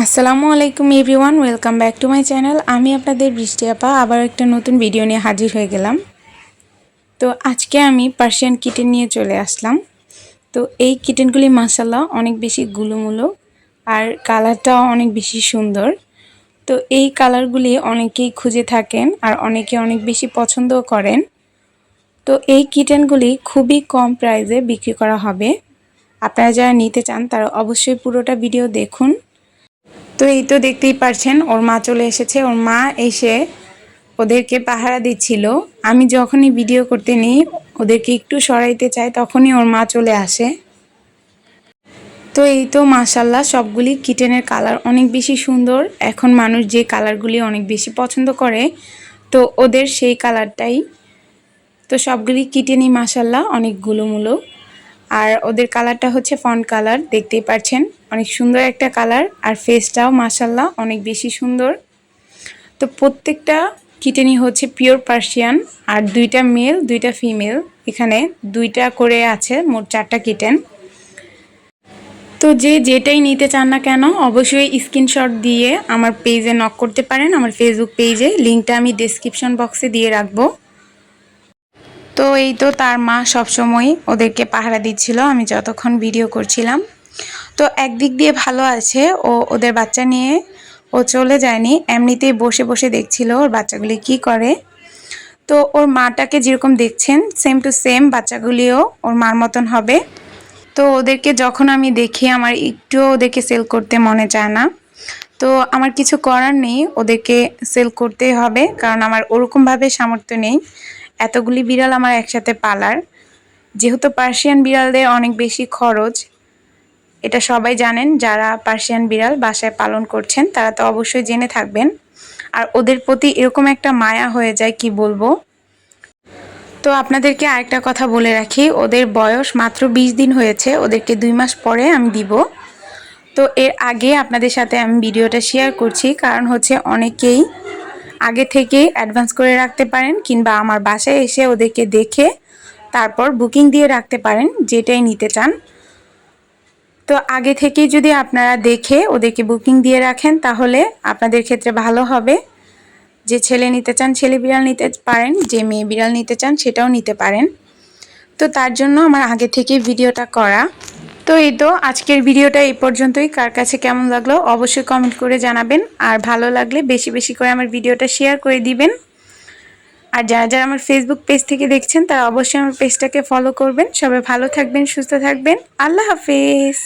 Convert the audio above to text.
আসসালামু আলাইকুম everyone, welcome back to my channel. আমি আপনাদের বৃষ্টি আপা আবার একটা নতুন ভিডিও নিয়ে হাজির হয়ে গেলাম। তো আজকে আমি পার্সিয়ান কিটেন নিয়ে চলে আসলাম। তো এই কিটেনগুলি মাশাআল্লাহ অনেক বেশি গুলুমুলু আর কালারটাও অনেক বেশি সুন্দর। তো এই কালারগুলি অনেকেই খুঁজে থাকেন আর অনেকে অনেক বেশি পছন্দও করেন। তো এই কিটেনগুলি খুবই কম প্রাইসে বিক্রি করা হবে। আপনারা যারা নিতে চান তারা অবশ্যই পুরোটা ভিডিও দেখুন। তো এই তো দেখতেই পারছেন ওর মা চলে এসেছে। ওর মা এসে ওদেরকে পাহারা দিচ্ছিল। আমি যখনই ভিডিও করতে নিই ওদেরকে একটু সরাইতে চাই তখনই ওর মা চলে আসে। তো এই তো মাশাআল্লাহ সবগুলি কিটেনের কালার অনেক বেশি সুন্দর। এখন মানুষ যে কালারগুলি অনেক বেশি পছন্দ করে তো ওদের সেই কালারটাই। তো সবগুলি কিটেনই মাশাআল্লাহ অনেক গুলোমুলো। আর ওদের কালারটা হচ্ছে ফন্ট কালার, দেখতেই পাচ্ছেন অনেক সুন্দর একটা কালার। আর ফেসটাও মাশাআল্লাহ অনেক বেশি সুন্দর। তো প্রত্যেকটা কিটেনই হচ্ছে পিওর পার্সিয়ান আর দুইটা মেল দুইটা ফিমেল, এখানে দুইটা করে আছে, মোট 4টা কিটেন। তো যেটাই নিতে চান না কেন অবশ্যই স্ক্রিনশট দিয়ে আমার পেজে নক করতে পারেন। আমার ফেসবুক পেজে লিঙ্কটা আমি ডেসক্রিপশন বক্সে দিয়ে রাখবো। তো এই তো তার মা সবসময় ওদেরকে পাহারা দিচ্ছিল আমি যতক্ষণ ভিডিও করছিলাম। তো একদিক দিয়ে ভালো আছে, ওদের বাচ্চা নিয়ে ও চলে যায়নি, এমনিতেই বসে বসে দেখছিল ওর বাচ্চাগুলি কি করে। তো ওর মাটাকে যেরকম দেখছেন সেম টু সেম বাচ্চাগুলিও ওর মার মতন হবে। তো ওদেরকে যখন আমি দেখি আমার একটুও ওদেরকে সেল করতে মনে চায় না। তো আমার কিছু করার নেই, ওদেরকে সেল করতেই হবে, কারণ আমার ওরকমভাবে সামর্থ্য নেই এতগুলি বিড়াল আমার একসাথে পালার। যেহেতু পার্সিয়ান বিড়ালদের অনেক বেশি খরচ, এটা সবাই জানেন, যারা পার্সিয়ান বিড়াল বাসায় পালন করছেন তারা তো অবশ্যই জেনে থাকবেন। আর ওদের প্রতি এরকম একটা মায়া হয়ে যায় কি বলবো। তো আপনাদেরকে আরেকটা কথা বলে রাখি, ওদের বয়স মাত্র 20 দিন হয়েছে, ওদেরকে 2 মাস পরে আমি দিব। তো এর আগে আপনাদের সাথে আমি ভিডিওটা শেয়ার করছি, কারণ হচ্ছে অনেকেই আগে থেকে অ্যাডভান্স করে রাখতে পারেন কিংবা আমার বাসায় এসে ওদেরকে দেখে তারপর বুকিং দিয়ে রাখতে পারেন যেটাই নিতে চান। তো আগে থেকেই যদি আপনারা দেখে ওদেরকে বুকিং দিয়ে রাখেন তাহলে আপনাদের ক্ষেত্রে ভালো হবে। যে ছেলে নিতে চান ছেলে বিড়াল নিতে পারেন, যে মেয়ে বিড়াল নিতে চান সেটাও নিতে পারেন। তো তার জন্য আমার আগে থেকে ভিডিওটা করা। তো এই তো আজকের ভিডিওটা এই পর্যন্তই। কার কাছে কেমন লাগলো অবশ্যই কমেন্ট করে জানাবেন, আর ভালো লাগলে বেশি বেশি করে আমার ভিডিওটা শেয়ার করে দিবেন। আর যারা যারা আমার ফেসবুক পেজ থেকে দেখছেন তারা অবশ্যই আমার পেজটাকে ফলো করবেন। সবাই ভালো থাকবেন, সুস্থ থাকবেন। আল্লাহ হাফেজ।